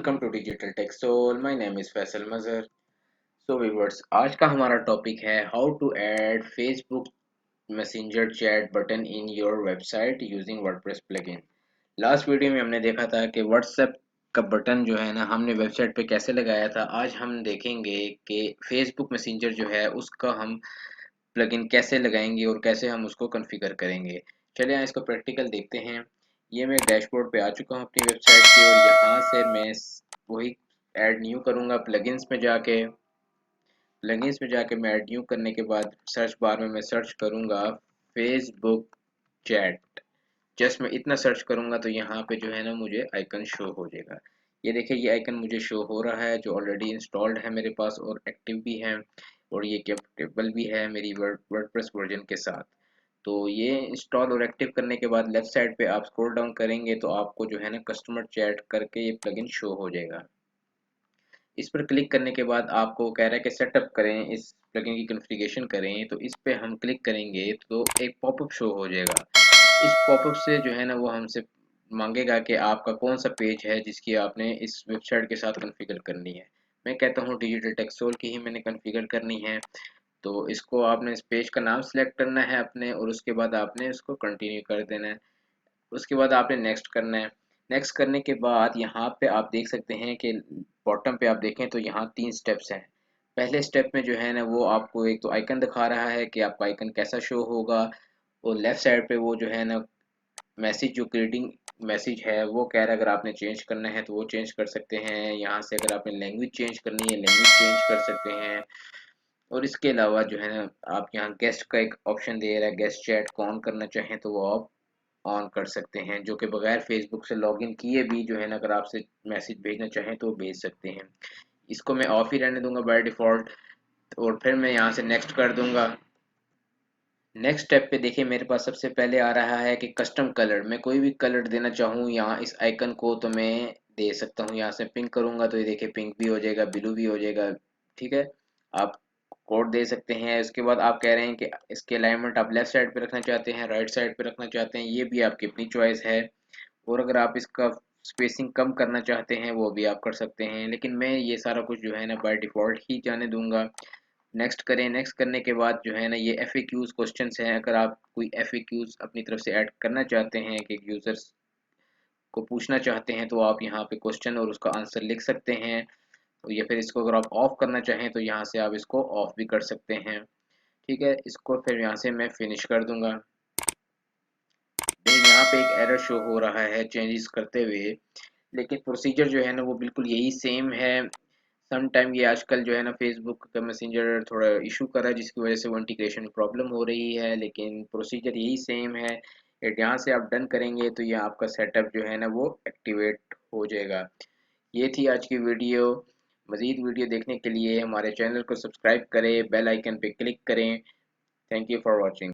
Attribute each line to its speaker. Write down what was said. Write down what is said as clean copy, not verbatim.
Speaker 1: Welcome to digital tech soul. My name is Faisal Mazhar. So viewers, आज का हमारा topic है how to add Facebook messenger chat button in your website using WordPress plugin. Last video में हमने देखा था कि व्हाट्सएप का बटन जो है ना हमने वेबसाइट पे कैसे लगाया था। आज हम देखेंगे कि फेसबुक मैसेंजर जो है उसका हम प्लगइन कैसे लगाएंगे और कैसे हम उसको कॉन्फ़िगर करेंगे। चलिए इसको प्रैक्टिकल देखते हैं। ये मैं डैशबोर्ड पे आ चुका हूँ अपनी वेबसाइट के और यहाँ से मैं वही ऐड न्यू करूँगा प्लगइन्स में जाके मैं ऐड न्यू करने के बाद सर्च बार में मैं सर्च करूँगा फेसबुक चैट। जस्ट मैं इतना सर्च करूँगा तो यहाँ पे जो है ना मुझे आइकन शो हो जाएगा। ये देखिए, ये आइकन मुझे शो हो रहा है जो ऑलरेडी इंस्टॉल्ड है मेरे पास और एक्टिव भी है और ये कैपेबल भी है मेरी वर्डप्रेस वर्जन के साथ। तो ये इंस्टॉल और एक्टिव करने के बाद लेफ्ट साइड पे आप स्क्रॉल डाउन करेंगे तो आपको जो है ना कस्टमर चैट करके ये प्लगइन शो हो जाएगा। इस पर क्लिक करने के बाद आपको कह रहा है कि सेटअप करें, इस प्लगइन की कॉन्फ़िगरेशन करें। तो इस पे हम क्लिक करेंगे तो एक पॉपअप शो हो जाएगा। इस पॉपअप से जो है ना वो हमसे मांगेगा कि आपका कौन सा पेज है जिसकी आपने इस वेबसाइट के साथ कॉन्फ़िगर करनी है। मैं कहता हूँ डिजिटल टेक्सोल की ही मैंने कॉन्फ़िगर करनी है। तो इसको आपने इस पेज का नाम सेलेक्ट करना है अपने और उसके बाद आपने इसको कंटिन्यू कर देना है। उसके बाद आपने नेक्स्ट करना है। नेक्स्ट करने के बाद यहाँ पे आप देख सकते हैं कि बॉटम पे आप देखें तो यहाँ 3 स्टेप्स हैं। पहले स्टेप में जो है ना वो आपको एक तो आइकन दिखा रहा है कि आपका आइकन कैसा शो होगा और लेफ्ट साइड पे वो जो है ना मैसेज जो ग्रीटिंग मैसेज है वो कह रहा है अगर आपने चेंज करना है तो वो चेंज कर सकते हैं। यहाँ से अगर आपने लैंग्वेज चेंज करनी है लैंग्वेज चेंज कर सकते हैं। और इसके अलावा जो है ना आप यहाँ गेस्ट का एक ऑप्शन दे रहा है, गेस्ट चैट को ऑन करना चाहें तो वो आप ऑन कर सकते हैं, जो कि बगैर फेसबुक से लॉगिन किए भी जो है ना अगर आपसे मैसेज भेजना चाहें तो भेज सकते हैं। इसको मैं ऑफ ही रहने दूंगा बाय डिफ़ॉल्ट और फिर मैं यहाँ से नेक्स्ट कर दूंगा। नेक्स्ट स्टेप पे देखिए मेरे पास सबसे पहले आ रहा है कि कस्टम कलर। मैं कोई भी कलर देना चाहूँ यहाँ इस आइकन को तो मैं दे सकता हूँ। यहाँ से पिंक करूँगा तो ये देखिए पिंक भी हो जाएगा, ब्लू भी हो जाएगा। ठीक है, आप कोड दे सकते हैं। उसके बाद आप कह रहे हैं कि इसके अलाइनमेंट आप लेफ्ट साइड पे रखना चाहते हैं, राइट साइड पे रखना चाहते हैं, ये भी आपकी अपनी चॉइस है। और अगर आप इसका स्पेसिंग कम करना चाहते हैं वो भी आप कर सकते हैं, लेकिन मैं ये सारा कुछ जो है ना बाय डिफ़ॉल्ट ही जाने दूंगा। नेक्स्ट करें। नेक्स्ट करने के बाद जो है ना ये FAQs क्वेश्चंस हैं। अगर आप कोई FAQs अपनी तरफ से ऐड करना चाहते हैं कि यूज़र्स को पूछना चाहते हैं तो आप यहाँ पे क्वेश्चन और उसका आंसर लिख सकते हैं। या फिर इसको अगर आप ऑफ करना चाहें तो यहाँ से आप इसको ऑफ भी कर सकते हैं। ठीक है, इसको फिर यहाँ से मैं फिनिश कर दूंगा। देखिए यहाँ पे एक एरर शो हो रहा है चेंजेस करते हुए, लेकिन प्रोसीजर जो है ना वो बिल्कुल यही सेम है। सम टाइम ये आजकल जो है ना फेसबुक का मैसेंजर थोड़ा इशू कर रहा है जिसकी वजह से वो इंटीग्रेशन में प्रॉब्लम हो रही है, लेकिन प्रोसीजर यही सेम है। यहाँ से आप डन करेंगे तो ये आपका सेटअप जो है ना वो एक्टिवेट हो जाएगा। ये थी आज की वीडियो। मज़ीद वीडियो देखने के लिए हमारे चैनल को सब्सक्राइब करें, बेल आइकन पे क्लिक करें। Thank you for watching.